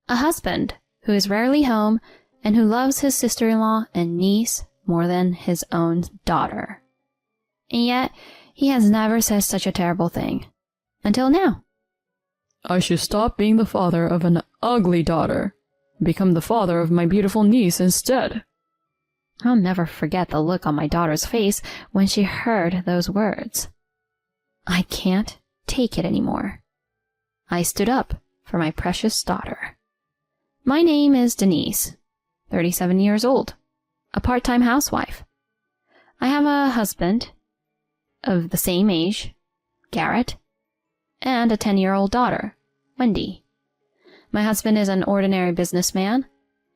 A husband who is rarely home and who loves his sister-in-law and niece more than his own daughter. And yet, he has never said such a terrible thing. Until now. I should stop being the father of an ugly daughter and become the father of my beautiful niece instead. I'll never forget the look on my daughter's face when she heard those words. I can't take it anymore. I stood up for my precious daughter. My name is Denise, 37 years old, a part-time housewife. I have a husband of the same age, Garrett, and a 10-year-old daughter, Wendy. My husband is an ordinary businessman,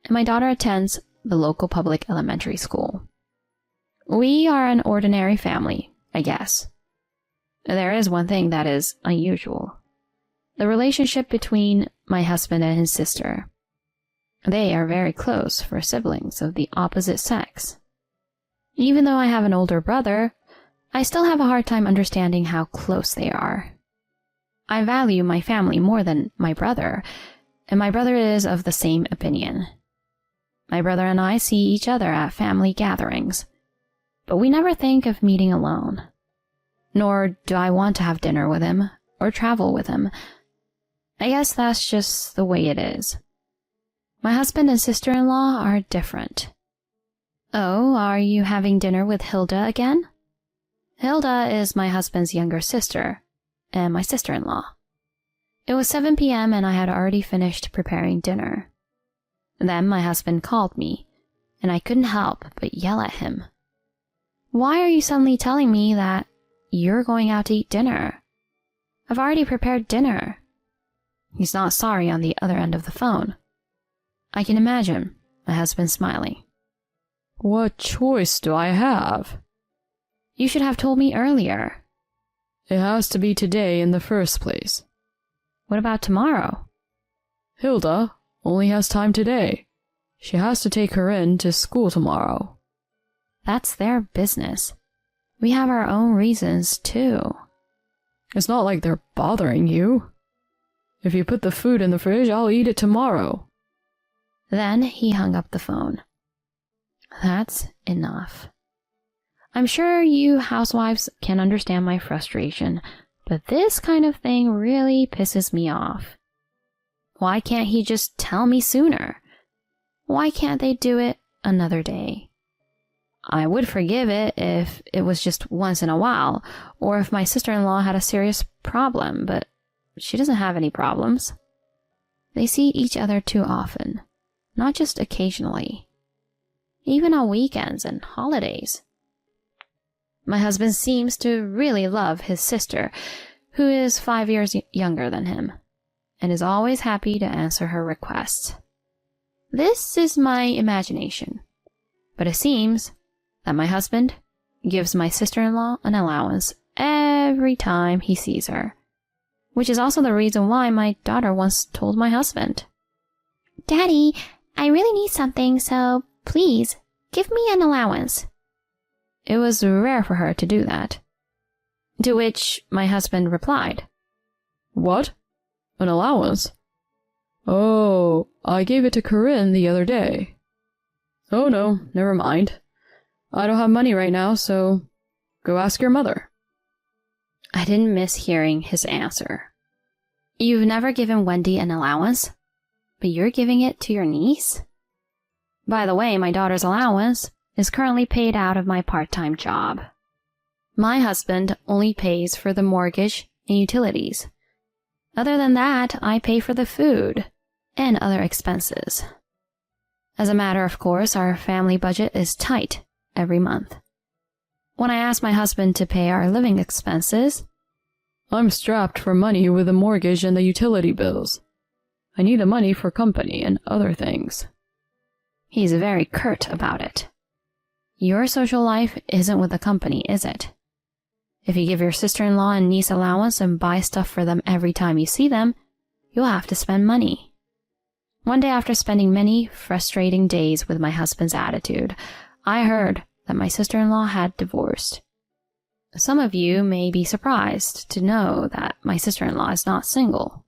and my daughter attends the local public elementary school. We are an ordinary family, I guess. There is one thing that is unusual. The relationship between my husband and his sister. They are very close for siblings of the opposite sex. Even though I have an older brother, I still have a hard time understanding how close they are. I value my family more than my brother, and my brother is of the same opinion. My brother and I see each other at family gatherings, but we never think of meeting alone. Nor do I want to have dinner with him or travel with him. I guess that's just the way it is. My husband and sister-in-law are different. Oh, are you having dinner with Hilda again? Hilda is my husband's younger sister, and my sister-in-law. It was 7 p.m. and I had already finished preparing dinner. Then my husband called me, and I couldn't help but yell at him. Why are you suddenly telling me that you're going out to eat dinner? I've already prepared dinner. He's not sorry on the other end of the phone. I can imagine my husband smiling. What choice do I have? You should have told me earlier. It has to be today in the first place. What about tomorrow? Hilda only has time today. She has to take her in to school tomorrow. That's their business. We have our own reasons, too. It's not like they're bothering you. If you put the food in the fridge, I'll eat it tomorrow. Then he hung up the phone. That's enough. I'm sure you housewives can understand my frustration, but this kind of thing really pisses me off. Why can't he just tell me sooner? Why can't they do it another day? I would forgive it if it was just once in a while, or if my sister-in-law had a serious problem, but she doesn't have any problems. They see each other too often, not just occasionally. Even on weekends and holidays. My husband seems to really love his sister, who is 5 years younger than him, and is always happy to answer her requests. This is my imagination, but it seems that my husband gives my sister-in-law an allowance every time he sees her, which is also the reason why my daughter once told my husband, "Daddy, I really need something, so please give me an allowance." It was rare for her to do that. To which my husband replied, "What? An allowance? Oh, I gave it to Corinne the other day." "Oh no, never mind. I don't have money right now, so go ask your mother." I didn't miss hearing his answer. You've never given Wendy an allowance, but you're giving it to your niece? By the way, my daughter's allowance is currently paid out of my part-time job. My husband only pays for the mortgage and utilities. Other than that, I pay for the food and other expenses. As a matter of course, our family budget is tight every month. When I ask my husband to pay our living expenses, "I'm strapped for money with the mortgage and the utility bills. I need the money for company and other things." He's very curt about it. Your social life isn't with the company, is it? If you give your sister-in-law and niece allowance and buy stuff for them every time you see them, you'll have to spend money. One day after spending many frustrating days with my husband's attitude, I heard that my sister-in-law had divorced. Some of you may be surprised to know that my sister-in-law is not single.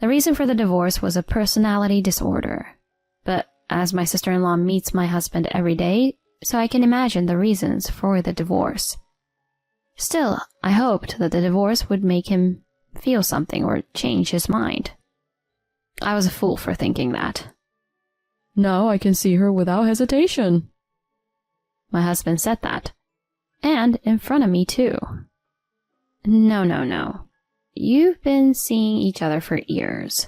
The reason for the divorce was a personality disorder. But as my sister-in-law meets my husband every day, so I can imagine the reasons for the divorce. Still, I hoped that the divorce would make him feel something or change his mind. I was a fool for thinking that. Now I can see her without hesitation. My husband said that. And in front of me, too. No. You've been seeing each other for years.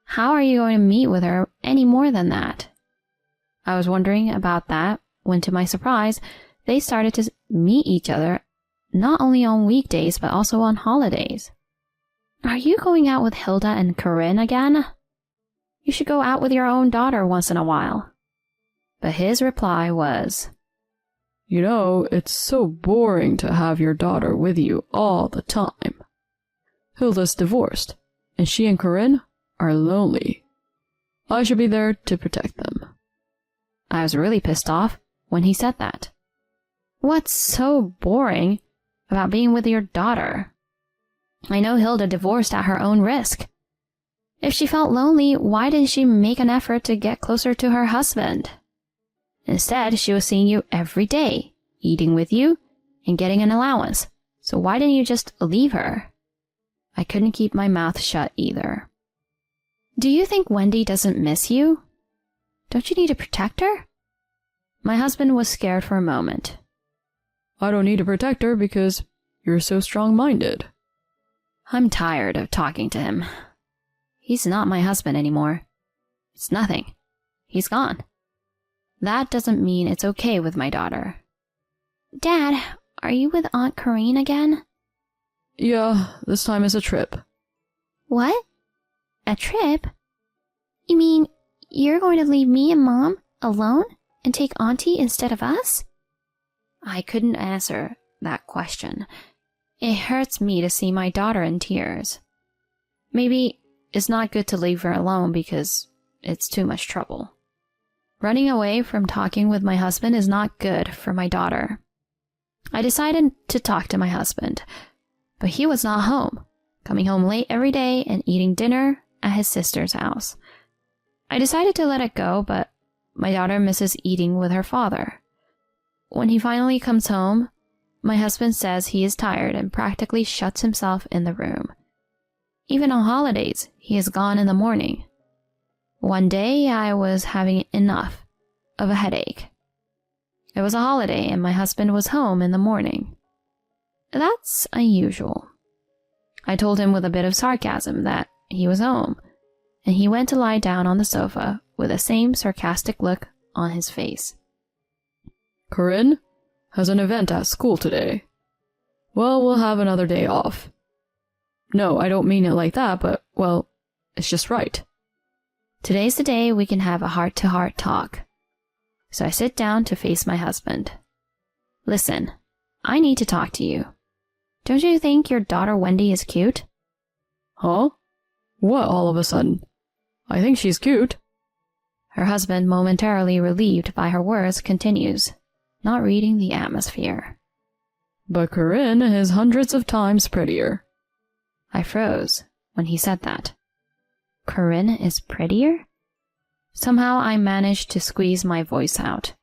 How are you going to meet with her any more than that? I was wondering about that when, to my surprise, they started to meet each other not only on weekdays but also on holidays. Are you going out with Hilda and Corinne again? You should go out with your own daughter once in a while. But his reply was, You know, it's so boring to have your daughter with you all the time. Hilda's divorced, and she and Corinne are lonely. I should be there to protect them. I was really pissed off when he said that. What's so boring about being with your daughter? I know Hilda divorced at her own risk. If she felt lonely, why didn't she make an effort to get closer to her husband? Instead, she was seeing you every day, eating with you, and getting an allowance. So why didn't you just leave her? I couldn't keep my mouth shut either. Do you think Wendy doesn't miss you? Don't you need to protect her? My husband was scared for a moment. I don't need to protect her because you're so strong-minded. I'm tired of talking to him. He's not my husband anymore. It's nothing. He's gone. That doesn't mean it's okay with my daughter. Dad, are you with Aunt Corinne again? Yeah, this time is a trip. What? A trip? You mean you're going to leave me and Mom alone and take Auntie instead of us? I couldn't answer that question. It hurts me to see my daughter in tears. Maybe it's not good to leave her alone because it's too much trouble. Running away from talking with my husband is not good for my daughter. I decided to talk to my husband, but he was not home, coming home late every day and eating dinner at his sister's house. I decided to let it go, but my daughter misses eating with her father. When he finally comes home, my husband says he is tired and practically shuts himself in the room. Even on holidays, he is gone in the morning. One day, I was having enough of a headache. It was a holiday and my husband was home in the morning. That's unusual. I told him with a bit of sarcasm that he was home, and he went to lie down on the sofa with the same sarcastic look on his face. Corinne has an event at school today. Well, we'll have another day off. No, I don't mean it like that, but, well, it's just right. Today's the day we can have a heart-to-heart talk. So I sit down to face my husband. Listen, I need to talk to you. Don't you think your daughter Wendy is cute? Huh? What all of a sudden? I think she's cute. Her husband, momentarily relieved by her words, continues, not reading the atmosphere. But Corinne is hundreds of times prettier. I froze when he said that. Corinne is prettier? Somehow I managed to squeeze my voice out.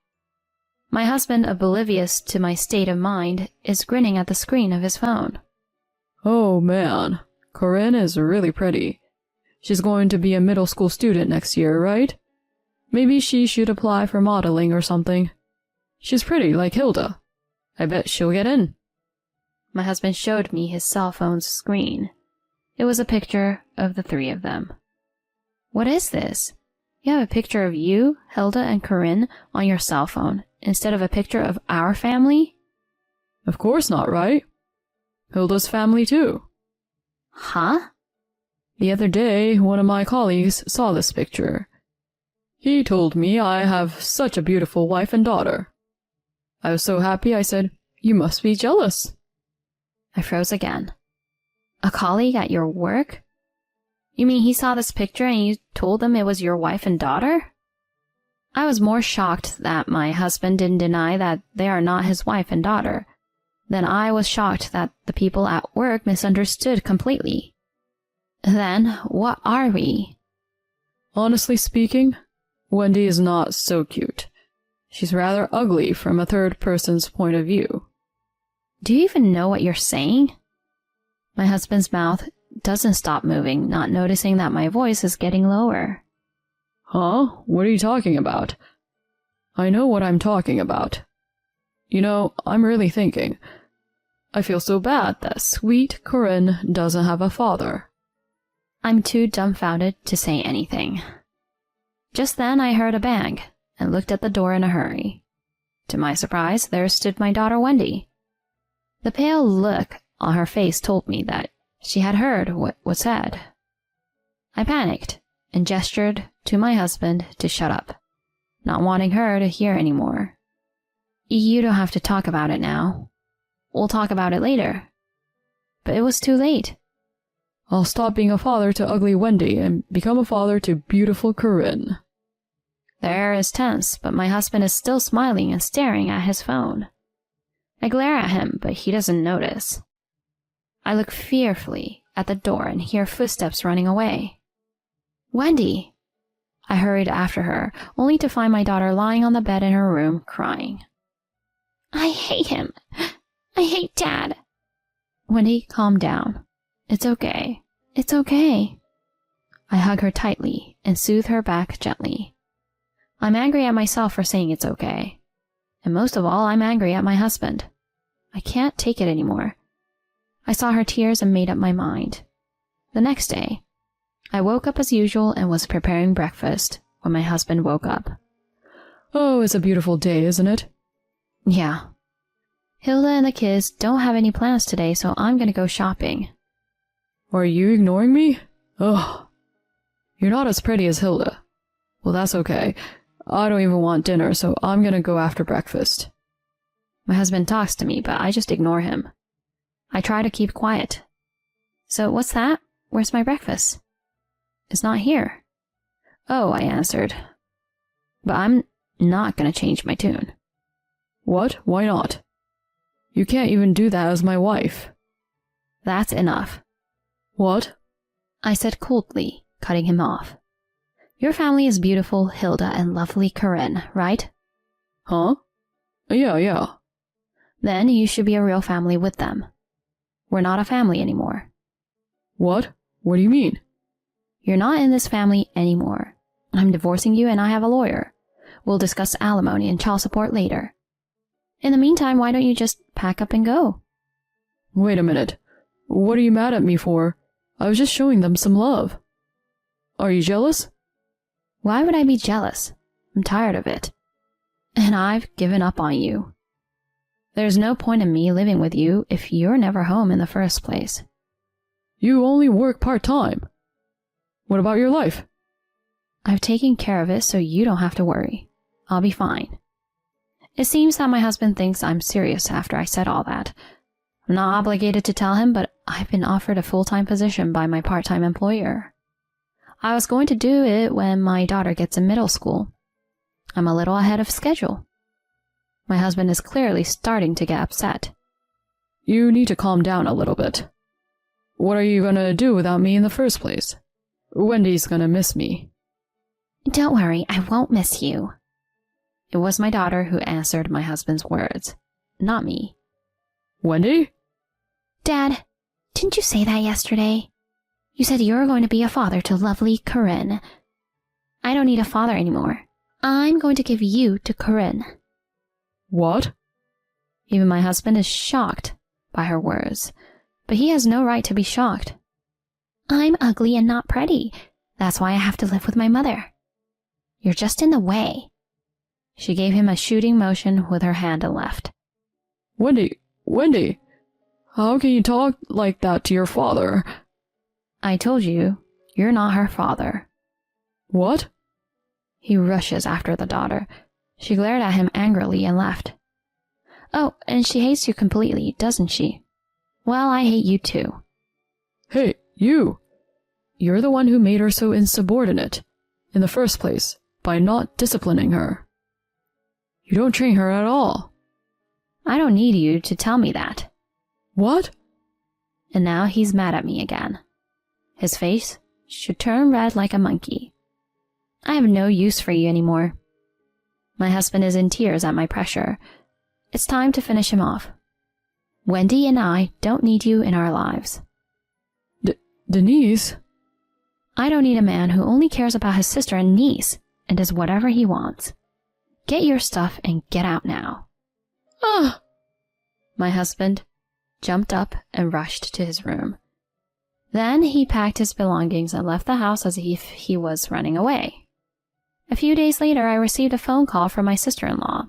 My husband, oblivious to my state of mind, is grinning at the screen of his phone. Oh man, Corinne is really pretty. She's going to be a middle school student next year, right? Maybe she should apply for modeling or something. She's pretty like Hilda. I bet she'll get in. My husband showed me his cell phone's screen. It was a picture of the three of them. What is this? You have a picture of you, Hilda, and Corinne on your cell phone instead of a picture of our family? Of course not, right? Hilda's family too. Huh? The other day, one of my colleagues saw this picture. He told me I have such a beautiful wife and daughter. I was so happy I said, "You must be jealous." I froze again. A colleague at your work? You mean he saw this picture and you told them it was your wife and daughter? I was more shocked that my husband didn't deny that they are not his wife and daughter than I was shocked that the people at work misunderstood completely. Then what are we? Honestly speaking, Wendy is not so cute. She's rather ugly from a third person's point of view. Do you even know what you're saying? My husband's mouth doesn't stop moving, not noticing that my voice is getting lower. Huh? What are you talking about? I know what I'm talking about. You know, I'm really thinking. I feel so bad that sweet Corinne doesn't have a father. I'm too dumbfounded to say anything. Just then I heard a bang and looked at the door in a hurry. To my surprise, there stood my daughter Wendy. The pale look on her face told me that she had heard what was said. I panicked and gestured to my husband to shut up, not wanting her to hear any more. You don't have to talk about it now. We'll talk about it later. But it was too late. I'll stop being a father to ugly Wendy and become a father to beautiful Corinne. The air is tense, but my husband is still smiling and staring at his phone. I glare at him, but he doesn't notice. I look fearfully at the door and hear footsteps running away. Wendy! I hurried after her, only to find my daughter lying on the bed in her room, crying. I hate him. I hate Dad. Wendy, calm down. It's okay. It's okay. I hug her tightly and soothe her back gently. I'm angry at myself for saying it's okay. And most of all, I'm angry at my husband. I can't take it anymore. I saw her tears and made up my mind. The next day, I woke up as usual and was preparing breakfast when my husband woke up. Oh, it's a beautiful day, isn't it? Yeah. Hilda and the kids don't have any plans today, so I'm gonna go shopping. Are you ignoring me? Ugh. You're not as pretty as Hilda. Well, that's okay. I don't even want dinner, so I'm gonna go after breakfast. My husband talks to me, but I just ignore him. I try to keep quiet. So what's that? Where's my breakfast? It's not here. Oh, I answered. But I'm not gonna change my tune. What? Why not? You can't even do that as my wife. That's enough. What? I said coldly, cutting him off. Your family is beautiful, Hilda, and lovely Corinne, right? Huh? Yeah. Then you should be a real family with them. We're not a family anymore. What? What do you mean? You're not in this family anymore. I'm divorcing you and I have a lawyer. We'll discuss alimony and child support later. In the meantime, why don't you just pack up and go? Wait a minute. What are you mad at me for? I was just showing them some love. Are you jealous? Why would I be jealous? I'm tired of it. And I've given up on you. There's no point in me living with you if you're never home in the first place. You only work part-time. What about your life? I've taken care of it so you don't have to worry. I'll be fine. It seems that my husband thinks I'm serious after I said all that. I'm not obligated to tell him, but I've been offered a full-time position by my part-time employer. I was going to do it when my daughter gets in middle school. I'm a little ahead of schedule. My husband is clearly starting to get upset. You need to calm down a little bit. What are you gonna do without me in the first place? Wendy's gonna miss me. Don't worry, I won't miss you. It was my daughter who answered my husband's words, not me. Wendy? Dad, didn't you say that yesterday? You said you were going to be a father to lovely Corinne. I don't need a father anymore. I'm going to give you to Corinne. What? Even my husband is shocked by her words, but he has no right to be shocked. I'm ugly and not pretty. That's why I have to live with my mother. You're just in the way. She gave him a shooting motion with her hand and left. Wendy, how can you talk like that to your father? I told you, you're not her father. What? He rushes after the daughter. She glared at him angrily and left. Oh, and she hates you completely, doesn't she? Well, I hate you too. Hey, you! You're the one who made her so insubordinate, in the first place, by not disciplining her. You don't train her at all. I don't need you to tell me that. What? And now he's mad at me again. His face should turn red like a monkey. I have no use for you anymore. My husband is in tears at my pressure. It's time to finish him off. Wendy and I don't need you in our lives. Denise? I don't need a man who only cares about his sister and niece and does whatever he wants. Get your stuff and get out now. Ah! My husband jumped up and rushed to his room. Then he packed his belongings and left the house as if he was running away. A few days later, I received a phone call from my sister-in-law.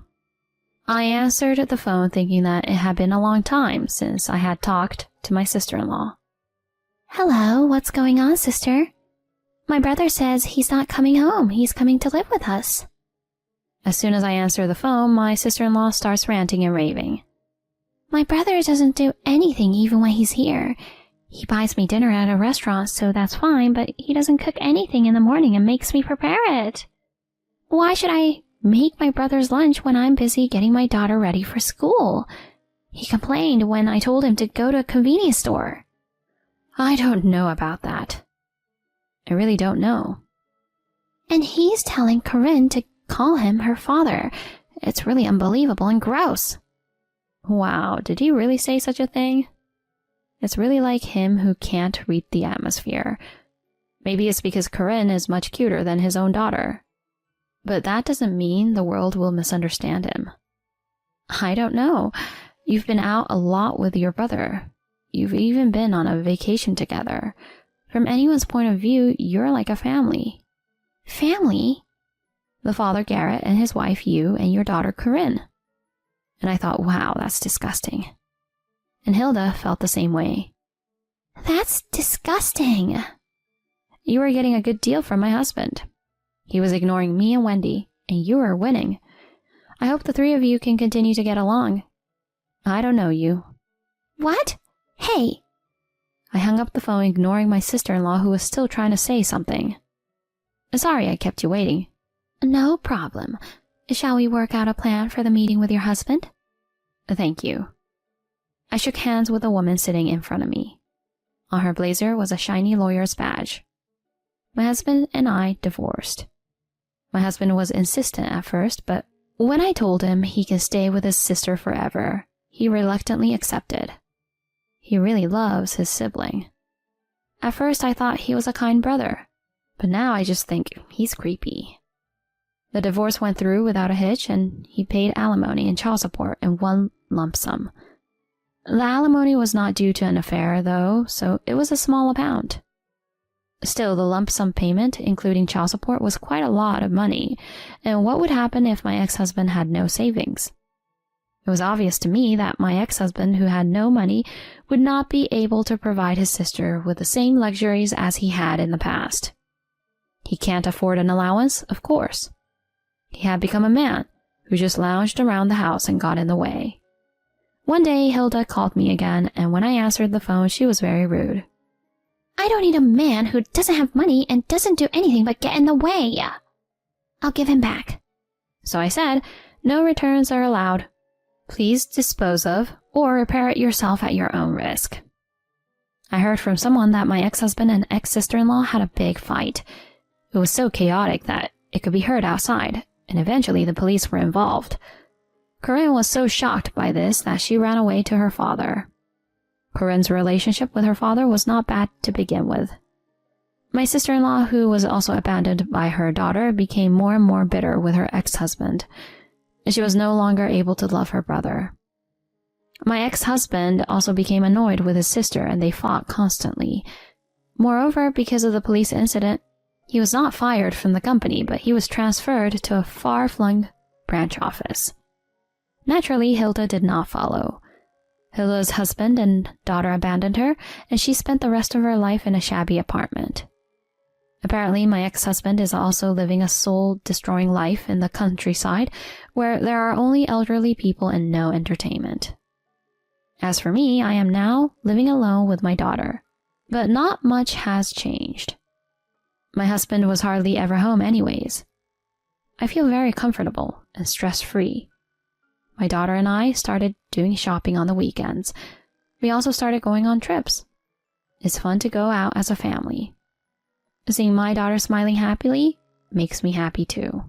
I answered the phone thinking that it had been a long time since I had talked to my sister-in-law. Hello, what's going on, sister? My brother says he's not coming home. He's coming to live with us. As soon as I answer the phone, my sister-in-law starts ranting and raving. My brother doesn't do anything even when he's here. He buys me dinner at a restaurant, so that's fine, but he doesn't cook anything in the morning and makes me prepare it. Why should I make my brother's lunch when I'm busy getting my daughter ready for school? He complained when I told him to go to a convenience store. I don't know about that. I really don't know. And he's telling Corinne to call him her father. It's really unbelievable and gross. Wow, did he really say such a thing? It's really like him who can't read the atmosphere. Maybe it's because Corinne is much cuter than his own daughter. But that doesn't mean the world will misunderstand him. I don't know. You've been out a lot with your brother. You've even been on a vacation together. From anyone's point of view, you're like a family. Family? The father, Garrett, and his wife, you, and your daughter, Corinne. And I thought, wow, that's disgusting. And Hilda felt the same way. That's disgusting. You were getting a good deal from my husband. He was ignoring me and Wendy, and you were winning. I hope the three of you can continue to get along. I don't know you. What? Hey! I hung up the phone, ignoring my sister-in-law who was still trying to say something. Sorry I kept you waiting. No problem. Shall we work out a plan for the meeting with your husband? Thank you. I shook hands with a woman sitting in front of me. On her blazer was a shiny lawyer's badge. My husband and I divorced. My husband was insistent at first, but when I told him he can stay with his sister forever, he reluctantly accepted. He really loves his sibling. At first I thought he was a kind brother, but now I just think he's creepy. The divorce went through without a hitch, and he paid alimony and child support in one lump sum. The alimony was not due to an affair, though, so it was a small amount. Still, the lump sum payment, including child support, was quite a lot of money, and what would happen if my ex-husband had no savings? It was obvious to me that my ex-husband, who had no money, would not be able to provide his sister with the same luxuries as he had in the past. He can't afford an allowance, of course. He had become a man who just lounged around the house and got in the way. One day, Hilda called me again, and when I answered the phone, she was very rude. I don't need a man who doesn't have money and doesn't do anything but get in the way. I'll give him back. So I said, no returns are allowed. Please dispose of or repair it yourself at your own risk. I heard from someone that my ex-husband and ex-sister-in-law had a big fight. It was so chaotic that it could be heard outside, and eventually the police were involved. Corinne was so shocked by this that she ran away to her father. Corinne's relationship with her father was not bad to begin with. My sister-in-law, who was also abandoned by her daughter, became more and more bitter with her ex-husband. She was no longer able to love her brother. My ex-husband also became annoyed with his sister, and they fought constantly. Moreover, because of the police incident, he was not fired from the company, but he was transferred to a far-flung branch office. Naturally, Hilda did not follow. Hilda's husband and daughter abandoned her, and she spent the rest of her life in a shabby apartment. Apparently, my ex-husband is also living a soul-destroying life in the countryside, where there are only elderly people and no entertainment. As for me, I am now living alone with my daughter, but not much has changed. My husband was hardly ever home anyways. I feel very comfortable and stress-free. My daughter and I started doing shopping on the weekends. We also started going on trips. It's fun to go out as a family. Seeing my daughter smiling happily makes me happy too.